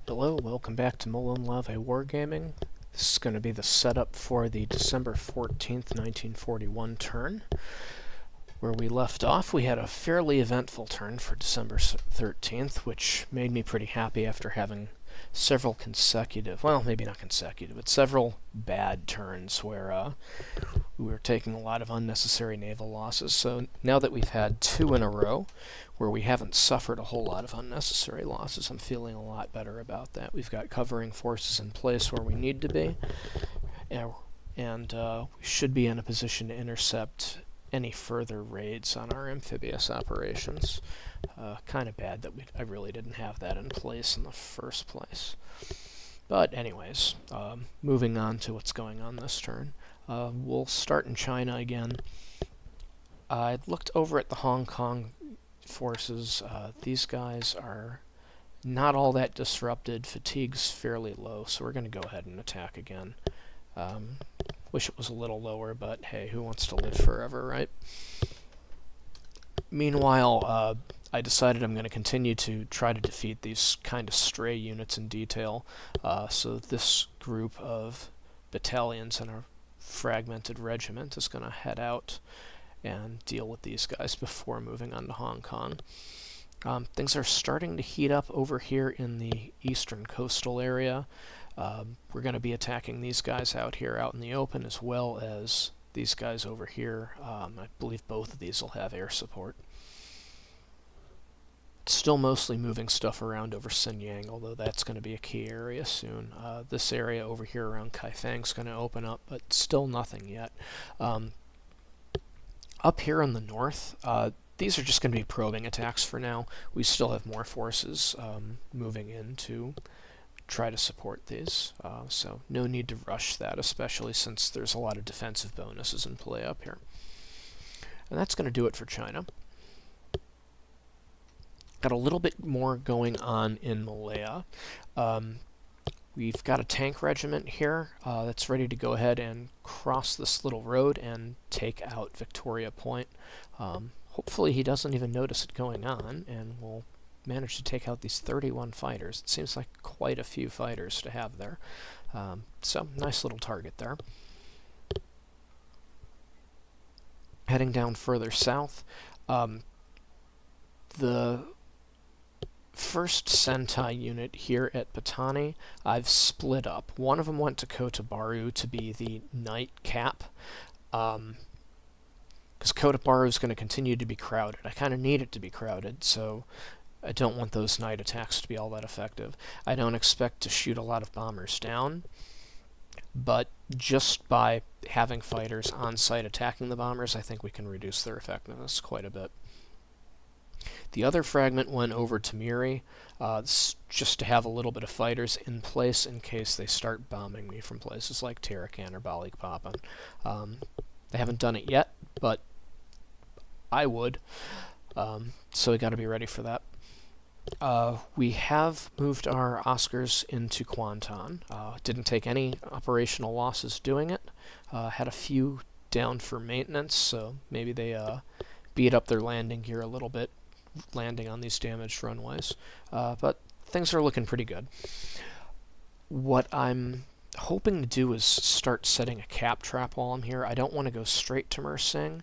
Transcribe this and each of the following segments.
Hello, welcome back to Mullen Lave Wargaming. This is going to be the setup for the December 14th, 1941 turn. Where we left off, we had a fairly eventful turn for December 13th, which made me pretty happy after having several consecutive, well, maybe not consecutive, but several bad turns where we were taking a lot of unnecessary naval losses. So now that we've had two in a row where we haven't suffered a whole lot of unnecessary losses, I'm feeling a lot better about that. We've got covering forces in place where we need to be, and we should be in a position to intercept any further raids on our amphibious operations. Kind of bad that I really didn't have that in place in the first place. But anyways, moving on to what's going on this turn. We'll start in China again. I looked over at the Hong Kong forces. These guys are not all that disrupted. Fatigue's fairly low, so we're going to go ahead and attack again. Wish it was a little lower, but hey, who wants to live forever, right? Meanwhile, I decided I'm going to continue to try to defeat these kind of stray units in detail. So this group of battalions in a fragmented regiment is going to head out and deal with these guys before moving on to Hong Kong. Things are starting to heat up over here in the eastern coastal area. We're going to be attacking these guys out here out in the open, as well as these guys over here. I believe both of these will have air support. Still mostly moving stuff around over Xinjiang, although that's going to be a key area soon. This area over here around Kaifeng is going to open up, but still nothing yet. Up here in the north, these are just going to be probing attacks for now. We still have more forces moving in to try to support these, so no need to rush that, especially since there's a lot of defensive bonuses in play up here. And that's going to do it for China. Got a little bit more going on in Malaya. We've got a tank regiment here that's ready to go ahead and cross this little road and take out Victoria Point. Hopefully he doesn't even notice it going on, and we'll manage to take out these 31 fighters. It seems like quite a few fighters to have there. So, nice little target there. Heading down further south, the first Sentai unit here at Patani, I've split up. One of them went to Kotabaru to be the night cap, because Kotabaru is going to continue to be crowded. I kind of need it to be crowded, so I don't want those night attacks to be all that effective. I don't expect to shoot a lot of bombers down, but just by having fighters on site attacking the bombers, I think we can reduce their effectiveness quite a bit. The other fragment went over to Miri, just to have a little bit of fighters in place in case they start bombing me from places like Tarakan or Balikpapan. They haven't done it yet, but I would, so we got to be ready for that. We have moved our Oscars into Kwantan. Didn't take any operational losses doing it. Had a few down for maintenance, so maybe they beat up their landing gear a little bit, landing on these damaged runways. But things are looking pretty good. What I'm hoping to do is start setting a cap trap while I'm here. I don't want to go straight to Mersing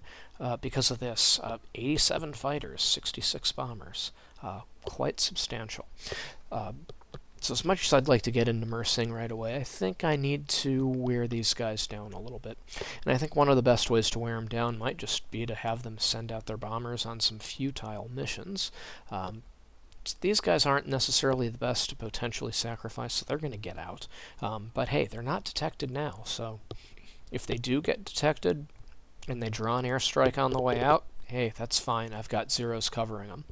because of this. 87 fighters, 66 bombers. Quite substantial. So as much as I'd like to get into Mersing right away, I think I need to wear these guys down a little bit. And I think one of the best ways to wear them down might just be to have them send out their bombers on some futile missions. These guys aren't necessarily the best to potentially sacrifice, so they're going to get out. But hey, they're not detected now, so if they do get detected and they draw an airstrike on the way out, hey, that's fine. I've got Zeros covering them.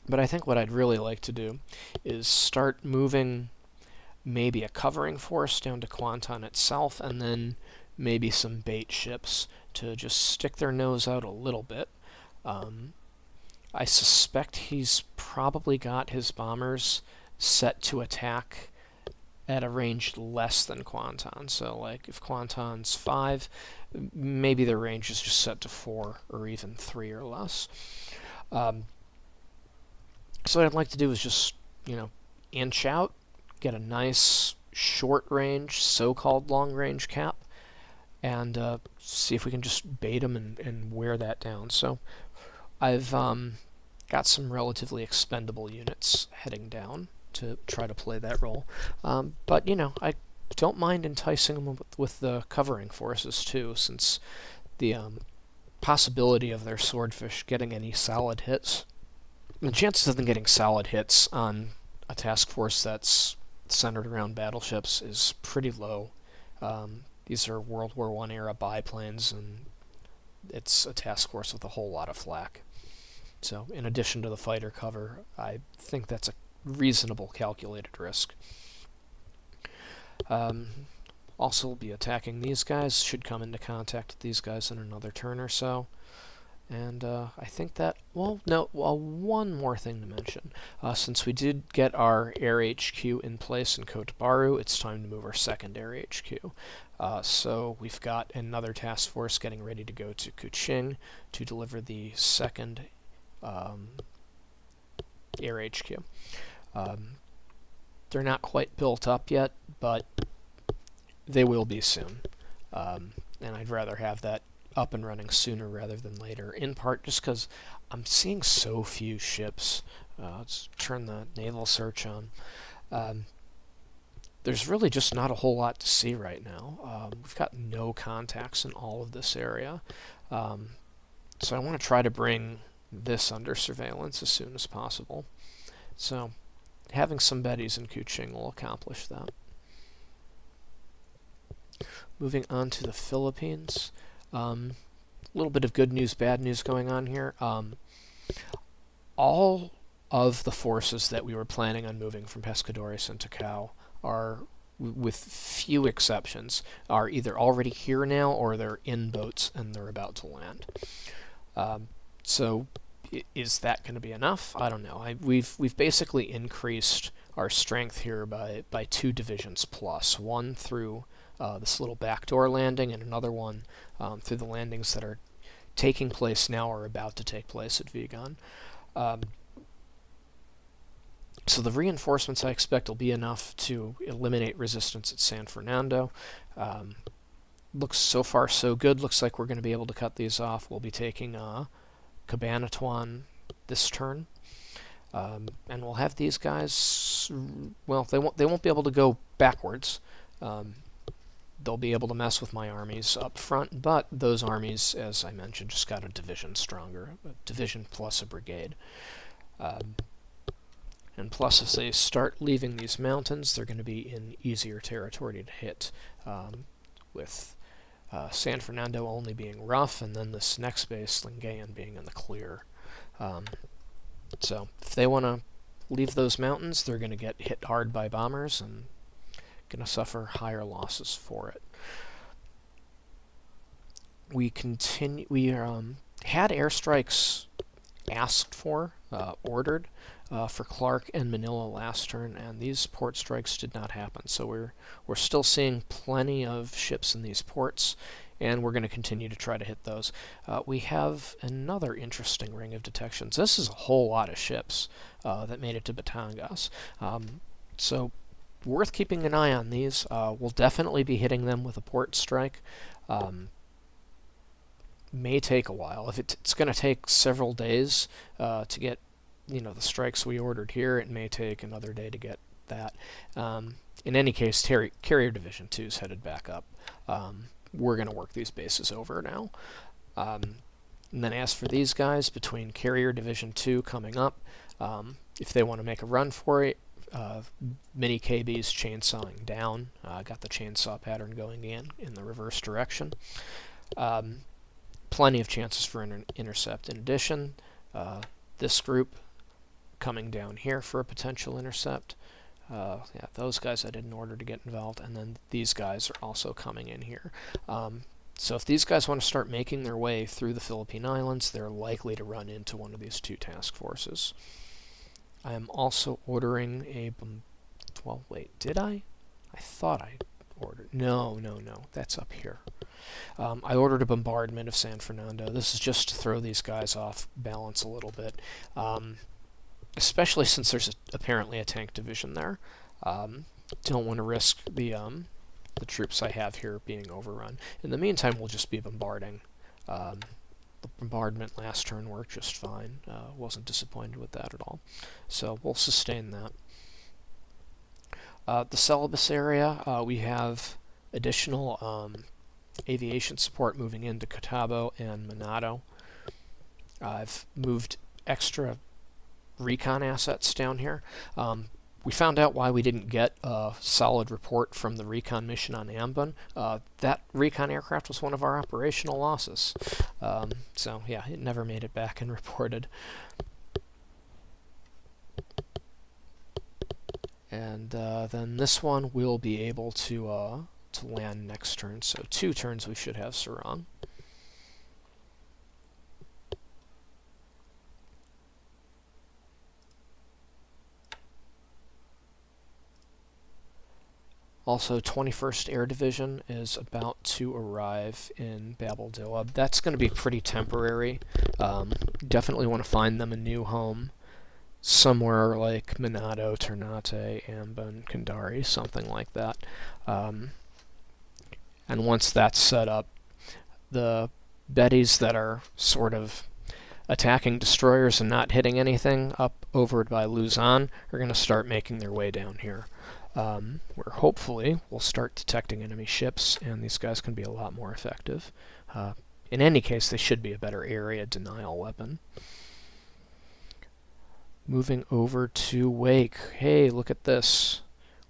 But I think what I'd really like to do is start moving maybe a covering force down to Kwantan itself, and then maybe some bait ships to just stick their nose out a little bit. I suspect he's probably got his bombers set to attack at a range less than Kwantan. So, like, if Kwantan's 5, maybe their range is just set to 4 or even 3 or less. So what I'd like to do is just, inch out, get a nice short-range, so-called long-range cap, and see if we can just bait them and wear that down. So I've got some relatively expendable units heading down to try to play that role. But, you know, I don't mind enticing them with the covering forces, too, since the possibility of their swordfish getting any solid hits. The chances of them getting solid hits on a task force that's centered around battleships is pretty low. These are World War I era biplanes, and it's a task force with a whole lot of flak. So, in addition to the fighter cover, I think that's a reasonable calculated risk. Also, we'll be attacking these guys. Should come into contact with these guys in another turn or so. And I think that, one more thing to mention. Since we did get our air HQ in place in Kota Baru, it's time to move our second air HQ. So we've got another task force getting ready to go to Kuching to deliver the second air HQ. They're not quite built up yet, but they will be soon. And I'd rather have that up and running sooner rather than later, in part just because I'm seeing so few ships. Let's turn the naval search on. There's really just not a whole lot to see right now. We've got no contacts in all of this area. So I want to try to bring this under surveillance as soon as possible. So having some Bettys in Kuching will accomplish that. Moving on to the Philippines. A little bit of good news, bad news going on here. All of the forces that we were planning on moving from Pescadores and Takao are, with few exceptions, are either already here now or they're in boats and they're about to land. So is that going to be enough? I don't know. We've basically increased our strength here by 2 divisions plus, one through this little backdoor landing, and another one through the landings that are taking place now or about to take place at Vigan. So the reinforcements I expect will be enough to eliminate resistance at San Fernando. Looks so far so good. Looks like we're going to be able to cut these off. We'll be taking Cabanatuan this turn. And we'll have these guys, well, they won't be able to go backwards. They'll be able to mess with my armies up front, but those armies, as I mentioned, just got a division stronger, a division plus a brigade. And plus, as they start leaving these mountains, they're going to be in easier territory to hit, with San Fernando only being rough, and then this next base, Lingayen, being in the clear. So if they want to leave those mountains, they're going to get hit hard by bombers and going to suffer higher losses for it. We had airstrikes asked for, ordered, for Clark and Manila last turn, and these port strikes did not happen. So we're still seeing plenty of ships in these ports, and we're going to continue to try to hit those. We have another interesting ring of detections. This is a whole lot of ships that made it to Batangas. So worth keeping an eye on these. We'll definitely be hitting them with a port strike. May take a while. If it's going to take several days to get, the strikes we ordered here, it may take another day to get that. In any case, Carrier Division 2 is headed back up. We're going to work these bases over now. And then as for these guys, between Carrier Division 2 coming up, if they want to make a run for it, mini KBs chainsawing down. Got the chainsaw pattern going in the reverse direction. Plenty of chances for an intercept. In addition, this group coming down here for a potential intercept. Those guys I didn't order to get involved, and then these guys are also coming in here. So if these guys want to start making their way through the Philippine Islands, they're likely to run into one of these 2 task forces. I am also ordering a... Well, wait, did I? I thought I ordered... No, that's up here. I ordered a bombardment of San Fernando. This is just to throw these guys off balance a little bit. especially since there's apparently a tank division there. Don't want to risk the troops I have here being overrun. In the meantime, we'll just be bombarding. The bombardment last turn worked just fine. Wasn't disappointed with that at all. So we'll sustain that. The Celebes area, we have additional aviation support moving into Catabo and Monado. I've moved extra recon assets down here. We found out why we didn't get a solid report from the recon mission on Ambon. That recon aircraft was one of our operational losses. So yeah, it never made it back and reported. And then this one we'll be able to land next turn. So 2 turns we should have Sarong. Also, 21st Air Division is about to arrive in Babel Doab. That's going to be pretty temporary. Definitely want to find them a new home somewhere like Monado, Ternate, Ambon, Kandari, something like that. And once that's set up, the Bettys that are sort of attacking destroyers and not hitting anything up over by Luzon are going to start making their way down here. Where hopefully we'll start detecting enemy ships, and these guys can be a lot more effective. In any case, they should be a better area denial weapon. Moving over to Wake. Hey, look at this.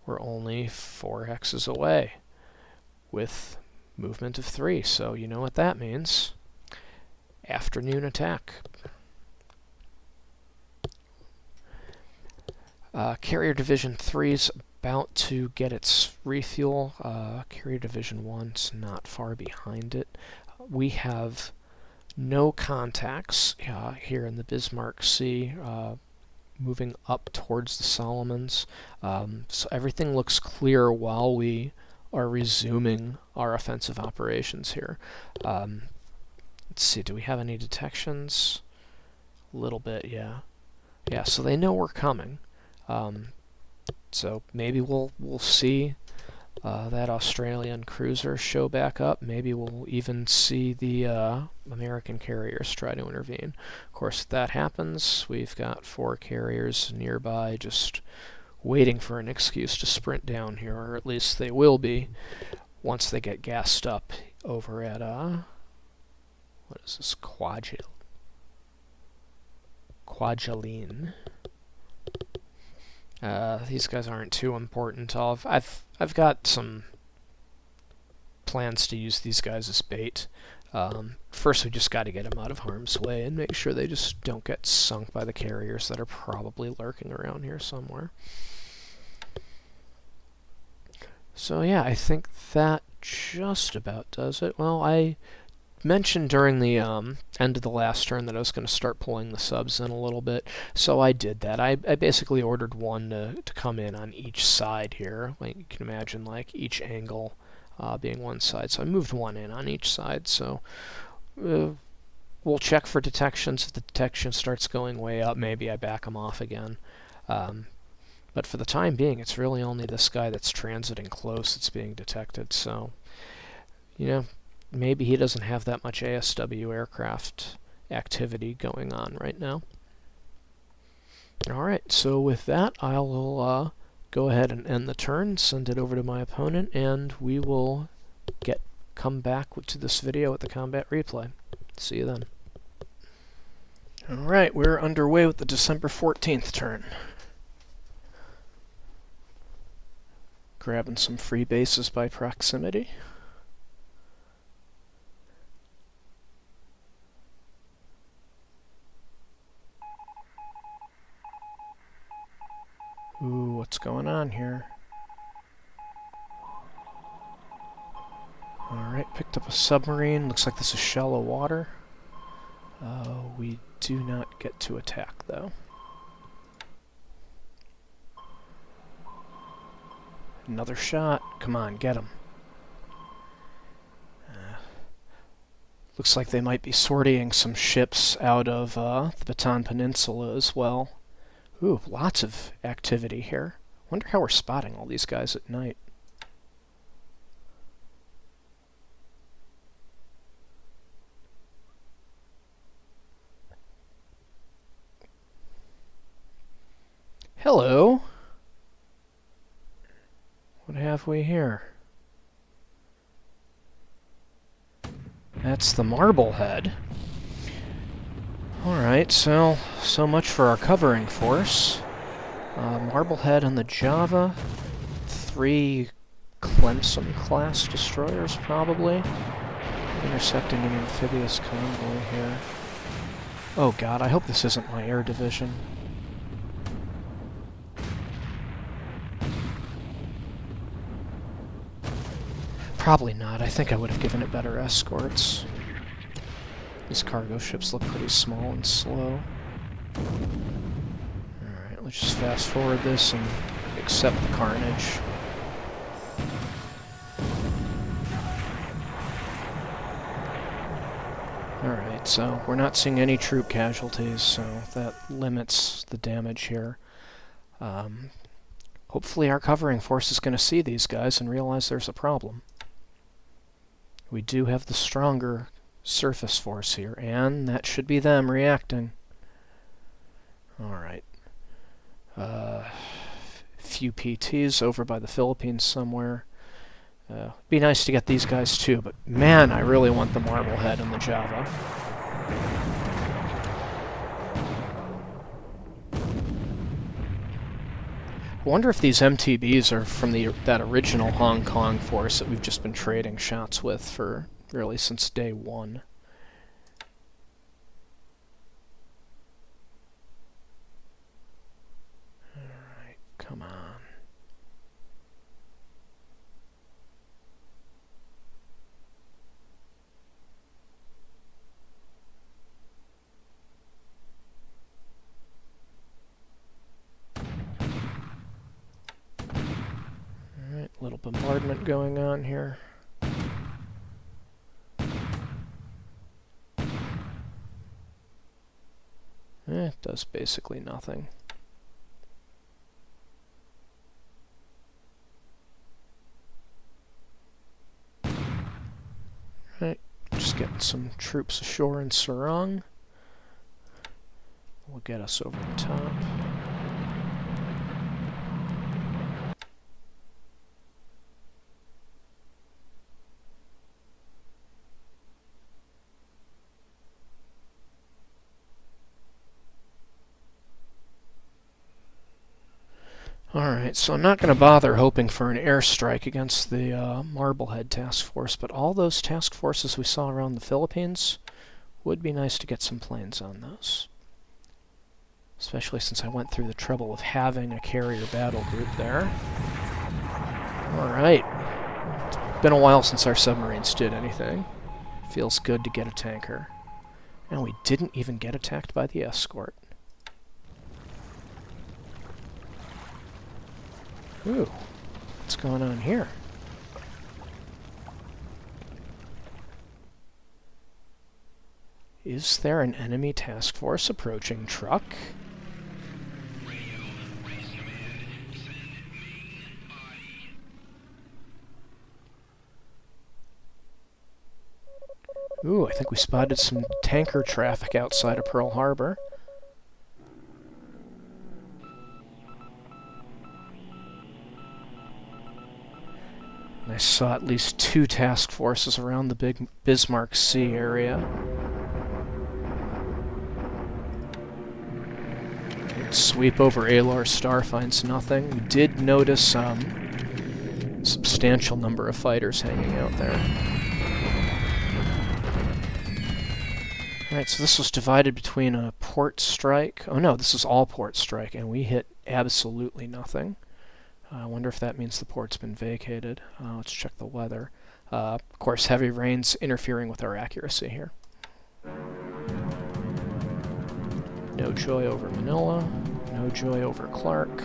We're only 4 hexes away with movement of 3, so you know what that means. Afternoon attack. Carrier Division 3's about to get its refuel. Carrier Division 1's not far behind it. We have no contacts here in the Bismarck Sea, moving up towards the Solomons. So everything looks clear while we are resuming our offensive operations here. Let's see, do we have any detections? A little bit, yeah. Yeah, so they know we're coming. So maybe we'll see that Australian cruiser show back up. Maybe we'll even see the American carriers try to intervene. Of course, if that happens, we've got 4 carriers nearby just waiting for an excuse to sprint down here, or at least they will be once they get gassed up over at, what is this, Kwajalein. These guys aren't too important. I've got some plans to use these guys as bait. First, we just got to get them out of harm's way and make sure they just don't get sunk by the carriers that are probably lurking around here somewhere. So yeah, I think that just about does it. Well, I mentioned during the end of the last turn that I was going to start pulling the subs in a little bit, so I did that. I basically ordered one to come in on each side here. Like you can imagine, like each angle being one side. So I moved one in on each side. So we'll check for detections. If the detection starts going way up, maybe I back them off again. But for the time being, it's really only this guy that's transiting close that's being detected. So, you know, maybe he doesn't have that much ASW aircraft activity going on right now. Alright, so with that, I'll go ahead and end the turn, send it over to my opponent, and we will come back to this video with the combat replay. See you then. Alright, we're underway with the December 14th turn. Grabbing some free bases by proximity. Ooh, what's going on here? Alright, picked up a submarine. Looks like this is shallow water. We do not get to attack, though. Another shot. Come on, get him. Looks like they might be sorting some ships out of the Bataan Peninsula as well. Ooh, lots of activity here. Wonder how we're spotting all these guys at night. Hello. What have we here? That's the Marblehead. Alright, so much for our covering force. Marblehead on the Java. 3 Clemson-class destroyers, probably. Intersecting an amphibious convoy here. Oh god, I hope this isn't my air division. Probably not. I think I would have given it better escorts. These cargo ships look pretty small and slow. Alright, let's just fast forward this and accept the carnage. Alright, so we're not seeing any troop casualties, so that limits the damage here. Hopefully our covering force is going to see these guys and realize there's a problem. We do have the stronger surface force here, and that should be them reacting. Alright. Few PTs over by the Philippines somewhere. Be nice to get these guys too, but man, I really want the Marblehead and the Java. I wonder if these MTBs are from that original Hong Kong force that we've just been trading shots with for really since day one. Alright, come on. Little bombardment going on here. It does basically nothing. Right, just getting some troops ashore in Sarong. Will get us over the top. Alright, so I'm not going to bother hoping for an airstrike against the Marblehead task force, but all those task forces we saw around the Philippines, would be nice to get some planes on those. Especially since I went through the trouble of having a carrier battle group there. Alright. It's been a while since our submarines did anything. Feels good to get a tanker. And we didn't even get attacked by the escort. Ooh, what's going on here? Is there an enemy task force approaching truck? Ooh, I think we spotted some tanker traffic outside of Pearl Harbor. I saw at least 2 task forces around the big Bismarck Sea area. Sweep over Alar Star finds nothing. We did notice a substantial number of fighters hanging out there. Alright, so this was divided between a port strike. Oh no, this is all port strike, and we hit absolutely nothing. I wonder if that means the port's been vacated. Let's check the weather. Of course, heavy rains interfering with our accuracy here. No joy over Manila. No joy over Clark.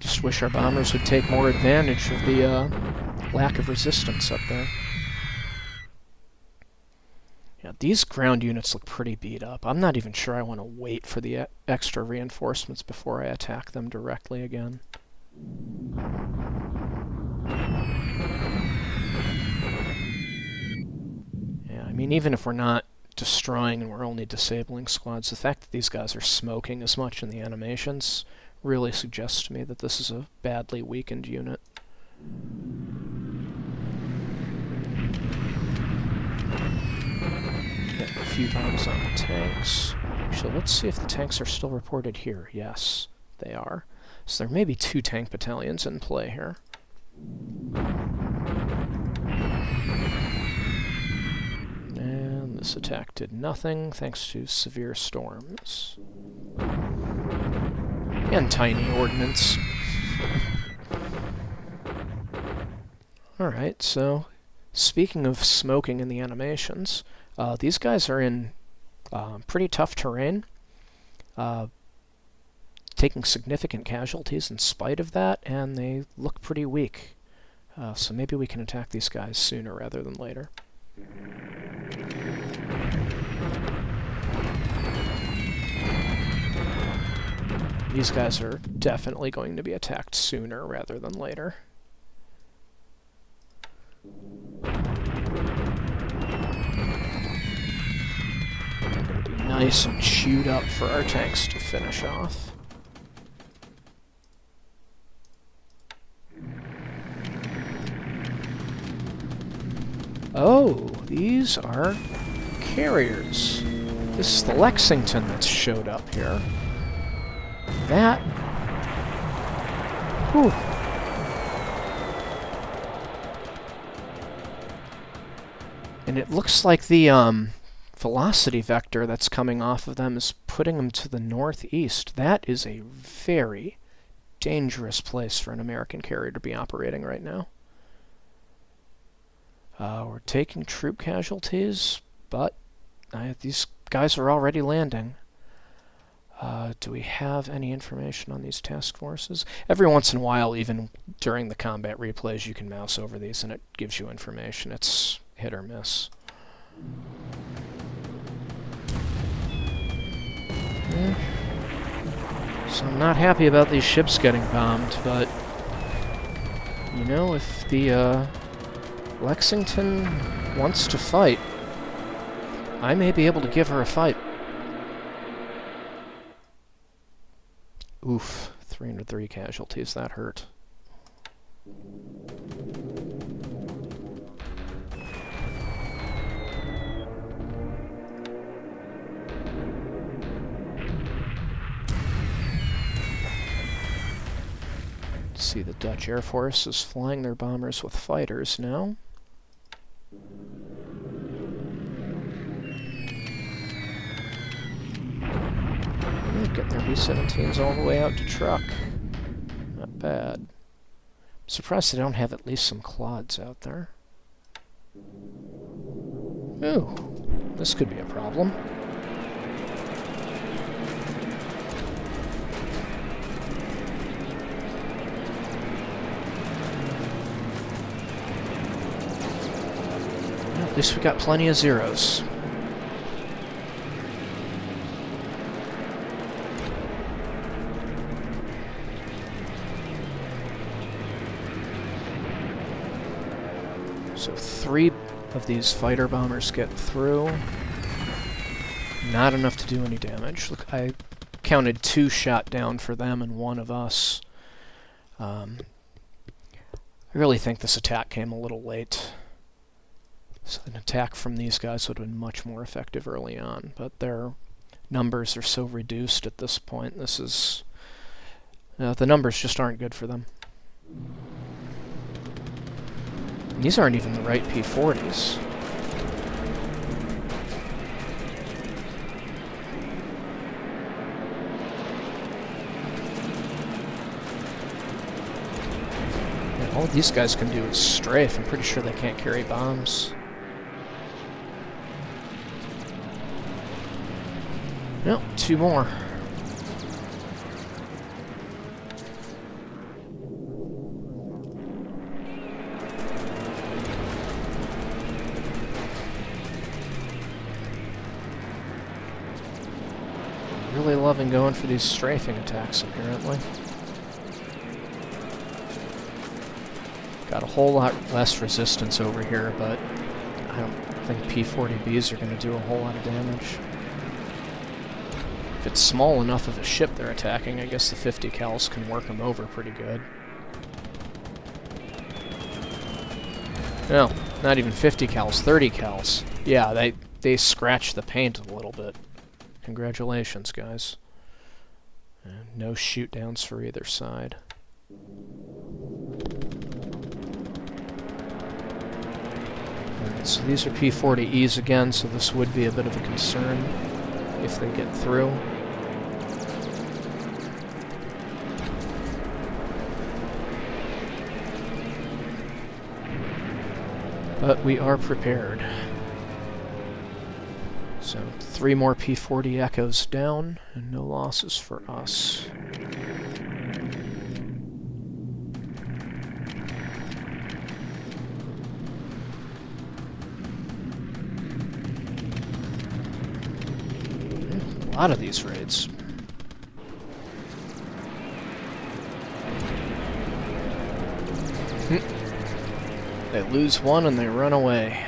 Just wish our bombers would take more advantage of the lack of resistance up there. Yeah, These ground units look pretty beat up. I'm not even sure I want to wait for the extra reinforcements before I attack them directly again. Yeah, I mean, even if we're not destroying and we're only disabling squads, the fact that these guys are smoking as much in the animations really suggests to me that this is a badly weakened unit. Getting a few bombs on the tanks. Actually, let's see if the tanks are still reported here. Yes, they are. So there may be 2 tank battalions in play here. And this attack did nothing, thanks to severe storms. And tiny ordnance. Alright, so speaking of smoking in the animations, these guys are in pretty tough terrain, taking significant casualties in spite of that, and they look pretty weak. So maybe we can attack these guys sooner rather than later. These guys are definitely going to be attacked sooner rather than later. They're going to be nice and chewed up for our tanks to finish off. Oh, these are carriers. This is the Lexington that's showed up here. That... Whew. And it looks like the velocity vector that's coming off of them is putting them to the northeast. That is a very dangerous place for an American carrier to be operating right now. We're taking troop casualties, but these guys are already landing. Do we have any information on these task forces? Every once in a while, even during the combat replays, you can mouse over these and it gives you information. It's hit or miss. So I'm not happy about these ships getting bombed, but you know, if the Lexington wants to fight, I may be able to give her a fight. Oof, 303 casualties, that hurt. See, the Dutch Air Force is flying their bombers with fighters now. Getting their B-17s all the way out to truck. Not bad. I'm surprised they don't have at least some clods out there. Ooh, this could be a problem. Well, at least we got plenty of zeros. So 3 of these fighter bombers get through. Not enough to do any damage. Look, I counted 2 shot down for them and 1 of us. I really think this attack came a little late. So an attack from these guys would have been much more effective early on, but their numbers are so reduced at this point. This is... the numbers just aren't good for them. These aren't even the right P-40s. And all these guys can do is strafe. I'm pretty sure they can't carry bombs. Nope, 2 more. loving going for these strafing attacks, apparently. Got a whole lot less resistance over here, but I don't think P-40Bs are going to do a whole lot of damage. If it's small enough of a ship they're attacking, I guess the 50 cals can work them over pretty good. No, not even 50 cals, 30 cals. Yeah, they scratch the paint a little bit. Congratulations, guys. And no shoot downs for either side. Alright, so these are P-40Es again, so this would be a bit of a concern if they get through. But we are prepared. So 3 more P-40 Echoes down, and no losses for us. A lot of these raids. They lose one and they run away.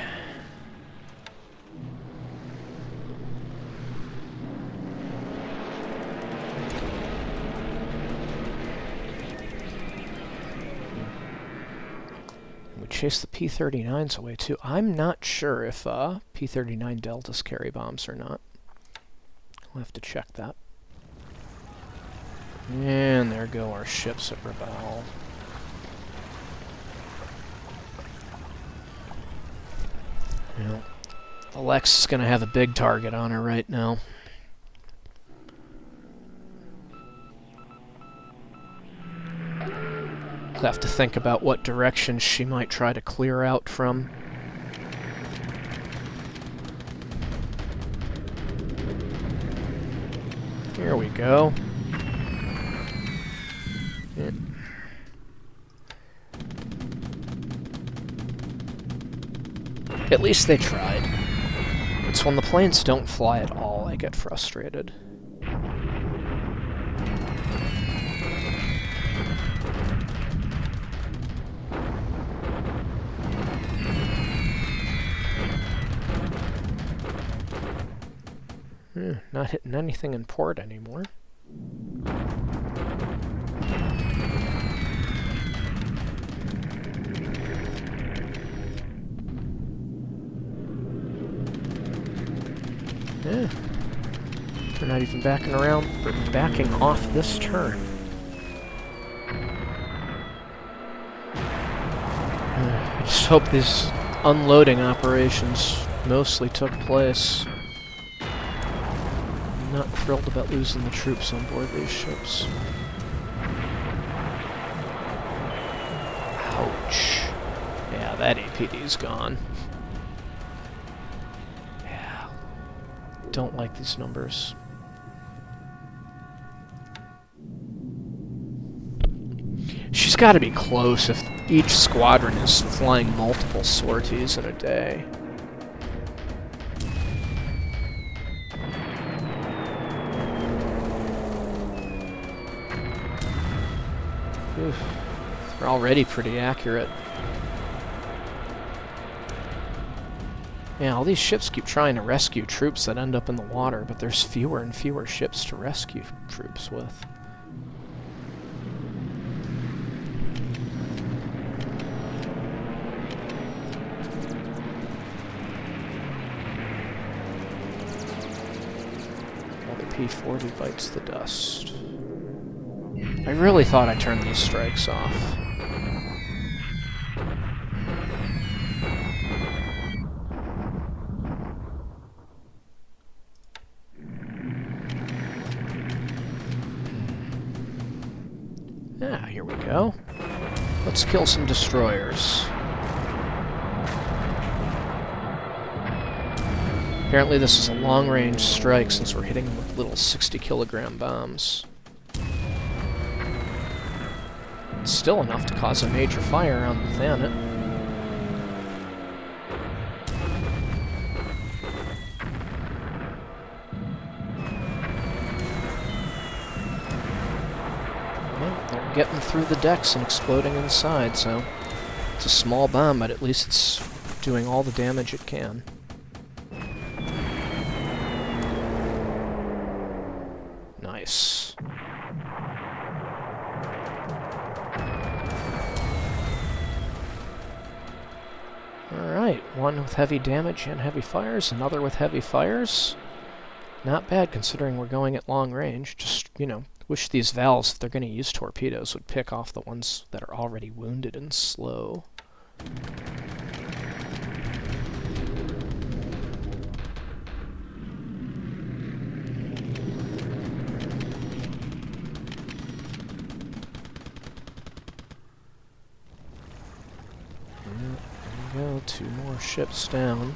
We chase the P-39s away too. I'm not sure if P-39 Deltas carry bombs or not. We'll have to check that. And there go our ships at Rabaul. Well, the Lex is going to have a big target on her right now. We'll have to think about what direction she might try to clear out from. Here we go. Yeah. At least they tried. It's when the planes don't fly at all I get frustrated. Not hitting anything in port anymore. Yeah. They're not even backing around, but backing off this turn. I just hope these unloading operations mostly took place. I'm not thrilled about losing the troops on board these ships. Ouch. Yeah, that APD's gone. Yeah. Don't like these numbers. She's got to be close if each squadron is flying multiple sorties in a day. Oof. They're already pretty accurate. Yeah, all these ships keep trying to rescue troops that end up in the water, but there's fewer and fewer ships to rescue troops with. Another P-40 bites the dust. I really thought I turned these strikes off. Ah, here we go. Let's kill some destroyers. Apparently this is a long-range strike since we're hitting them with little 60-kilogram bombs. It's still enough to cause a major fire on the Thanet. Yeah, they're getting through the decks and exploding inside, so it's a small bomb, but at least it's doing all the damage it can. Nice. Alright, one with heavy damage and heavy fires, another with heavy fires. Not bad considering we're going at long range. Just, you know, wish these valves, if they're going to use torpedoes, would pick off the ones that are already wounded and slow. There we go, 2 more ships down.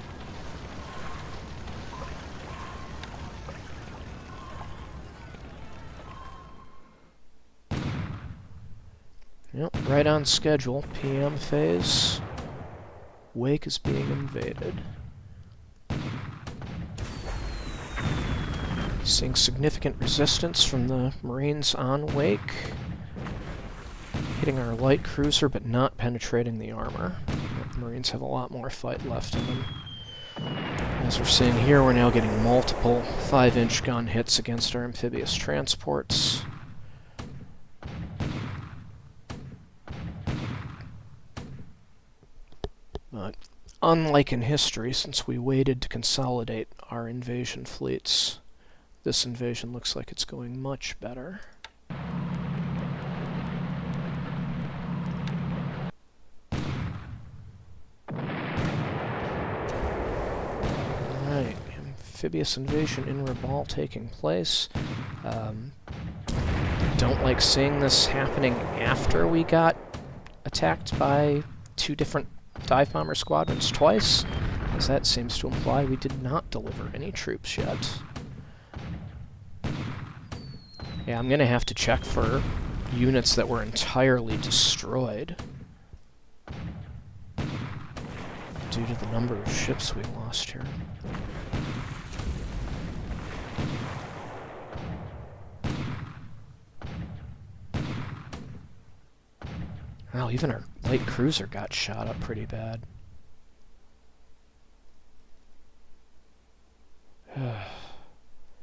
Yep, right on schedule. PM phase. Wake is being invaded. Seeing significant resistance from the Marines on Wake. Hitting our light cruiser, but not penetrating the armor. The Marines have a lot more fight left in them. As we're seeing here, we're now getting multiple 5-inch gun hits against our amphibious transports. But unlike in history, since we waited to consolidate our invasion fleets, this invasion looks like it's going much better. Alright, amphibious invasion in Rabaul taking place. Don't like seeing this happening after we got attacked by 2 different dive bomber squadrons twice, as that seems to imply we did not deliver any troops yet. Yeah, I'm gonna have to check for units that were entirely destroyed due to the number of ships we lost here. Wow, even our light cruiser got shot up pretty bad.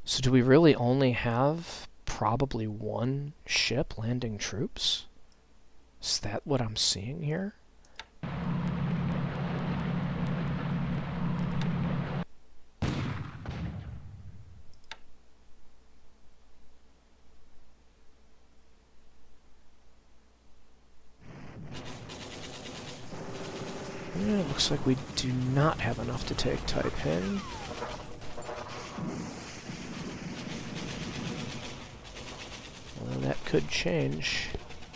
So do we really only have probably 1 ship landing troops? Is that what I'm seeing here? Yeah, it looks like we do not have enough to take Taipei. Well, that could change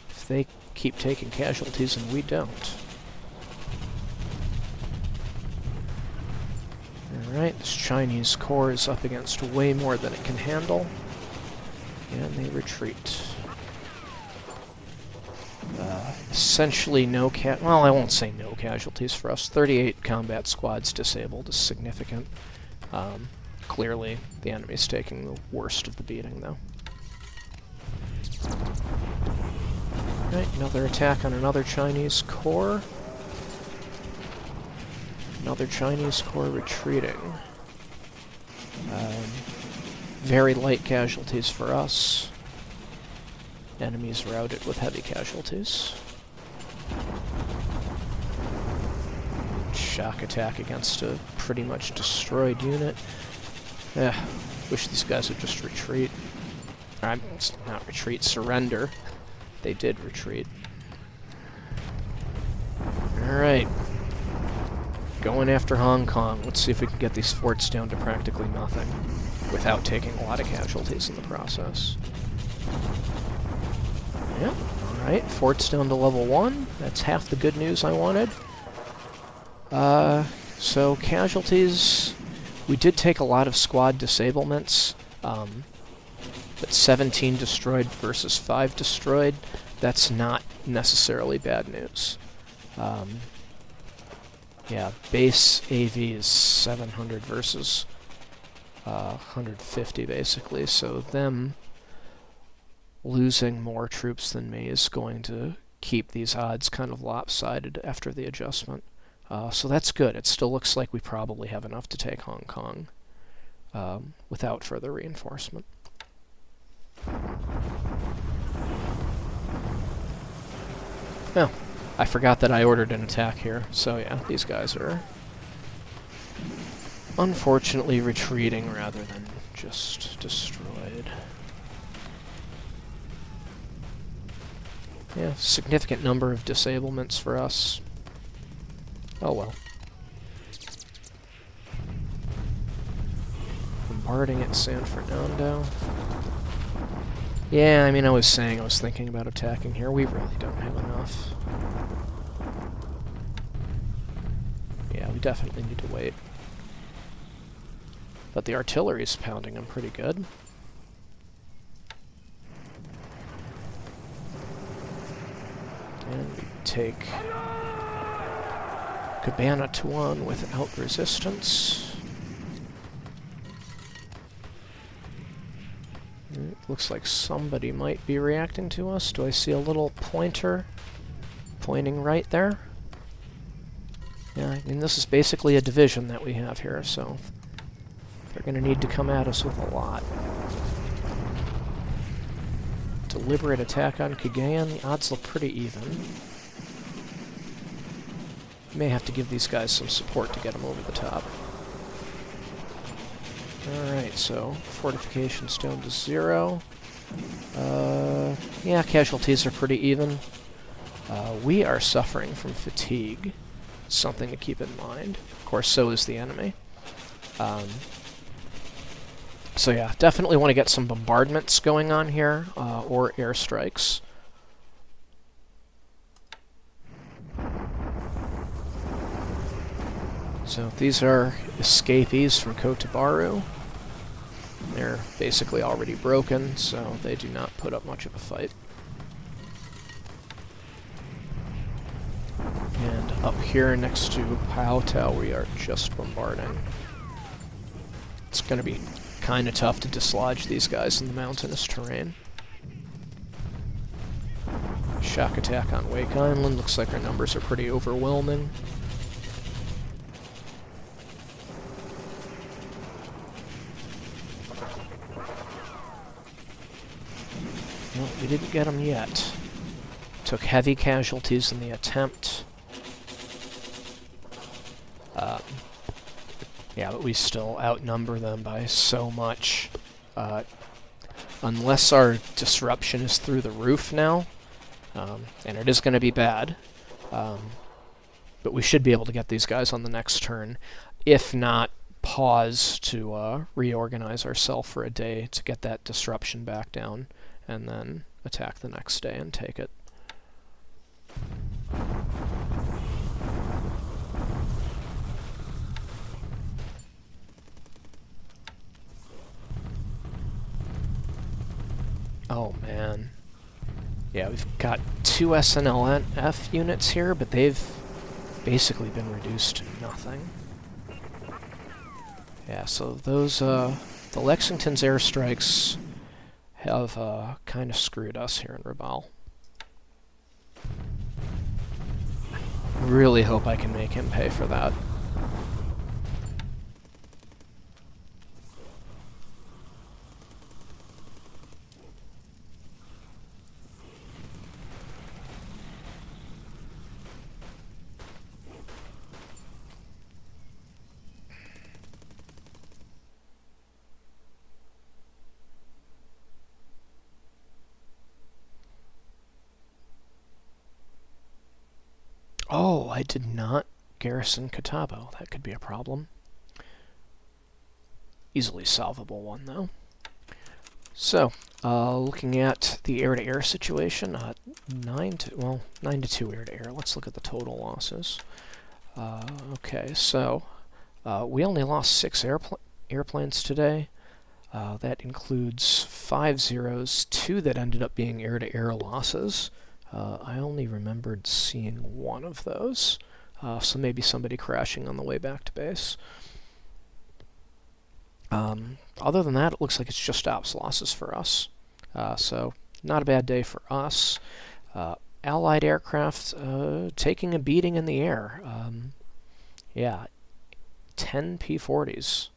if they keep taking casualties and we don't. Alright, this Chinese corps is up against way more than it can handle, and they retreat. Essentially no well, I won't say no casualties for us. 38 combat squads disabled is significant. Clearly, the enemy's taking the worst of the beating, though. Right, another attack on another Chinese corps. Another Chinese corps retreating. Very light casualties for us. Enemies routed with heavy casualties. Shock attack against a pretty much destroyed unit. Wish these guys would just retreat. Not retreat, surrender. They did retreat. Alright. Going after Hong Kong. Let's see if we can get these forts down to practically nothing without taking a lot of casualties in the process. Yep, alright, fort's down to level 1. That's half the good news I wanted. So casualties, we did take a lot of squad disablements, but 17 destroyed versus 5 destroyed, that's not necessarily bad news. Yeah, base AV is 700 versus 150 basically, so them losing more troops than me is going to keep these odds kind of lopsided after the adjustment. So that's good. It still looks like we probably have enough to take Hong Kong without further reinforcement. Oh, I forgot that I ordered an attack here. So yeah, these guys are unfortunately retreating rather than just destroyed. Yeah, significant number of disablements for us. Oh well. Bombarding at San Fernando. Yeah, I mean, I was thinking about attacking here. We really don't have enough. Yeah, we definitely need to wait. But the artillery's pounding them pretty good. And we take Cabana Tuan without resistance. It looks like somebody might be reacting to us. Do I see a little pointer pointing right there? Yeah, I mean, this is basically a division that we have here, so they're going to need to come at us with a lot. Deliberate attack on Cagayan. The odds look pretty even. May have to give these guys some support to get them over the top. Alright, so fortifications down to 0. Yeah, casualties are pretty even. We are suffering from fatigue. Something to keep in mind. Of course, so is the enemy. So yeah, definitely want to get some bombardments going on here, or airstrikes. So these are escapees from Kota Bharu. They're basically already broken, so they do not put up much of a fight. And up here next to Paotao, we are just bombarding. It's going to be kind of tough to dislodge these guys in the mountainous terrain. Shock attack on Wake Island. Looks like our numbers are pretty overwhelming. Well, we didn't get them yet. Took heavy casualties in the attempt. Yeah, but we still outnumber them by so much. Unless our disruption is through the roof now, and it is going to be bad, but we should be able to get these guys on the next turn. If not, pause to reorganize ourselves for a day to get that disruption back down, and then attack the next day and take it. Oh man. Yeah, we've got 2 SNLF units here, but they've basically been reduced to nothing. Yeah, so those, the Lexington's airstrikes have kind of screwed us here in Rabaul. Really hope I can make him pay for that. Oh, I did not garrison Catawba. That could be a problem. Easily solvable one, though. So, looking at the air-to-air situation, 9 to 2 air-to-air. Let's look at the total losses. Okay, so we only lost 6 airplanes today. That includes 5 zeros, 2 that ended up being air-to-air losses. I only remembered seeing 1 of those, so maybe somebody crashing on the way back to base. Other than that, it looks like it's just ops losses for us. So not a bad day for us. Allied aircraft taking a beating in the air. Yeah, 10 P-40s.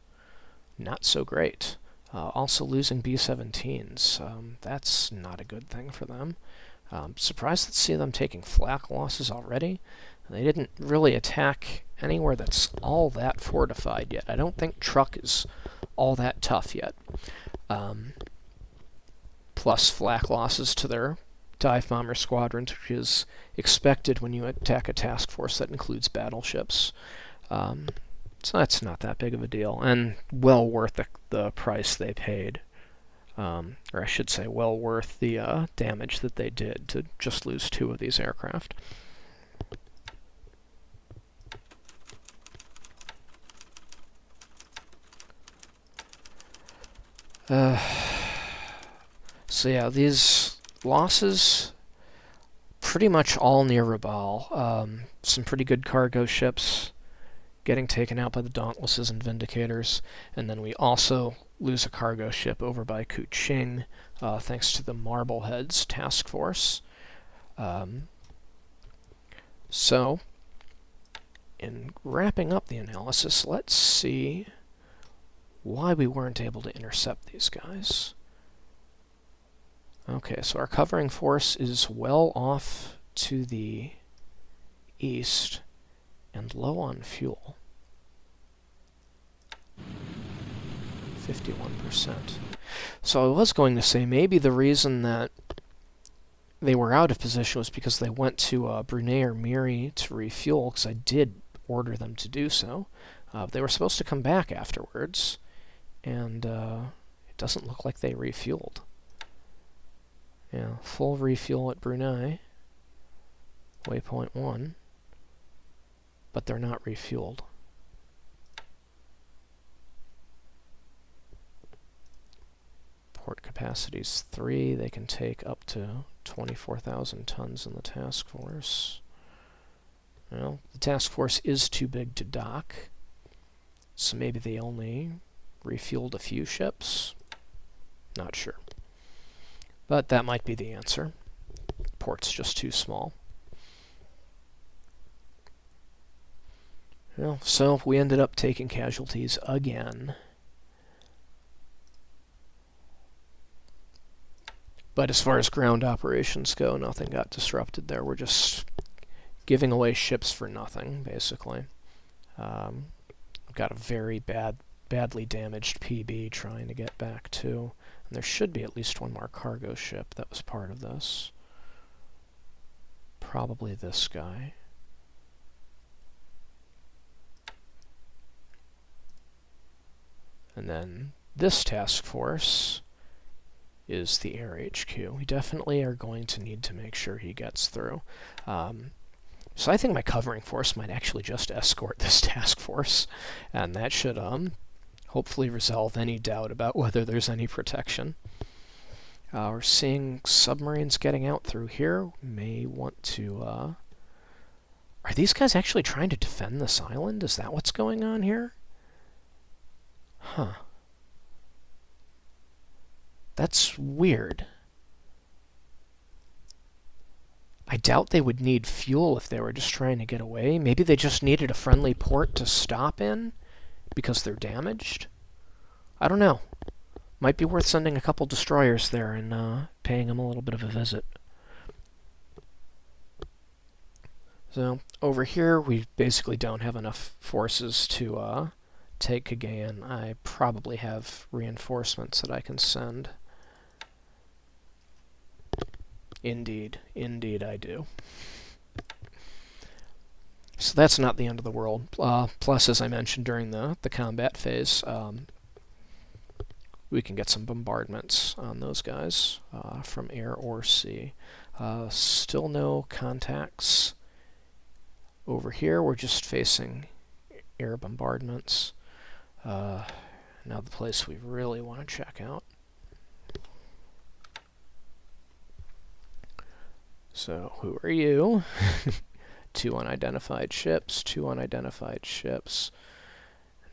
Not so great. Also losing B-17s. That's not a good thing for them. Surprised to see them taking flak losses already. They didn't really attack anywhere that's all that fortified yet. I don't think truck is all that tough yet. Plus flak losses to their dive bomber squadrons, which is expected when you attack a task force that includes battleships. So that's not that big of a deal, and well worth the price they paid. Or I should say, well worth the damage that they did to just lose 2 of these aircraft. So yeah, these losses pretty much all near Rabaul. Some pretty good cargo ships getting taken out by the Dauntlesses and Vindicators, and then we also lose a cargo ship over by Kuching, thanks to the Marbleheads task force. So, in wrapping up the analysis, let's see why we weren't able to intercept these guys. Okay, so our covering force is well off to the east and low on fuel. 51%. So I was going to say maybe the reason that they were out of position was because they went to Brunei or Miri to refuel, because I did order them to do so. They were supposed to come back afterwards, and it doesn't look like they refueled. Yeah, full refuel at Brunei, waypoint 1, but they're not refueled. Port capacity's 3, they can take up to 24,000 tons in the task force. Well, the task force is too big to dock, so maybe they only refueled a few ships? Not sure. But that might be the answer. Port's just too small. Well, so we ended up taking casualties again. But as far as ground operations go, nothing got disrupted there. We're just giving away ships for nothing, basically. We've got a very badly damaged PB trying to get back too. And there should be at least one more cargo ship that was part of this. Probably this guy. And then this task force is the air HQ. We definitely are going to need to make sure he gets through. So I think my covering force might actually just escort this task force, and that should hopefully resolve any doubt about whether there's any protection. We're seeing submarines getting out through here. May want to... Are these guys actually trying to defend this island? Is that what's going on here? Huh. That's weird. I doubt they would need fuel if they were just trying to get away. Maybe they just needed a friendly port to stop in because they're damaged? I don't know. Might be worth sending a couple destroyers there and paying them a little bit of a visit. So, over here, we basically don't have enough forces to take Cagayan. I probably have reinforcements that I can send. Indeed. Indeed I do. So that's not the end of the world. Plus, as I mentioned during the combat phase, we can get some bombardments on those guys from air or sea. Still no contacts over here. We're just facing air bombardments. Now the place we really want to check out. So, who are you? 2 unidentified ships, 2 unidentified ships.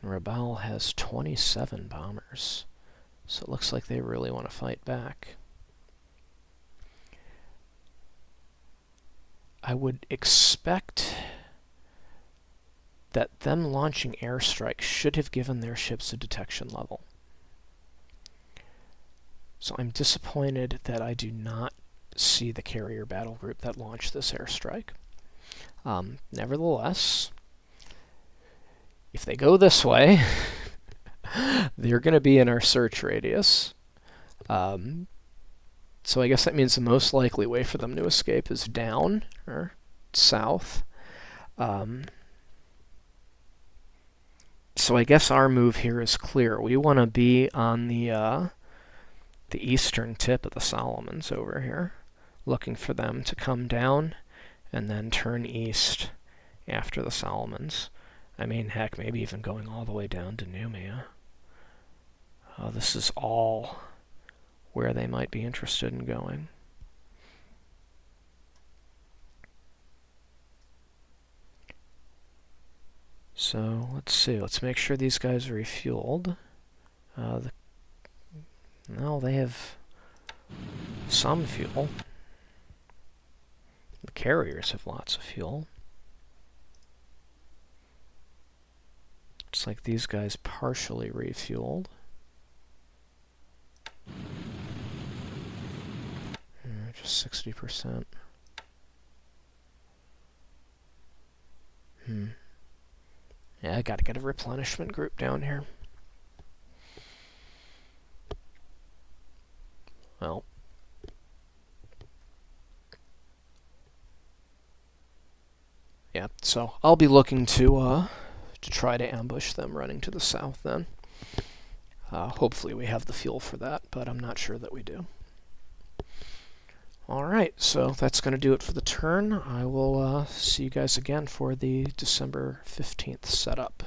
And Rabaul has 27 bombers. So it looks like they really want to fight back. I would expect that them launching airstrikes should have given their ships a detection level. So I'm disappointed that I do not see the carrier battle group that launched this airstrike. Nevertheless, if they go this way, they're going to be in our search radius. So I guess that means the most likely way for them to escape is down or south. So I guess our move here is clear. We want to be on the eastern tip of the Solomons over here, looking for them to come down and then turn east after the Solomons. I mean, heck, maybe even going all the way down to Noumea. This is all where they might be interested in going. So let's see. Let's make sure these guys are refueled. No, they have some fuel. The carriers have lots of fuel. Looks like these guys partially refueled. Just 60%. Yeah, I gotta get a replenishment group down here. Well. Yeah, so I'll be looking to try to ambush them running to the south then. Hopefully we have the fuel for that, but I'm not sure that we do. Alright, so that's going to do it for the turn. I will see you guys again for the December 15th setup.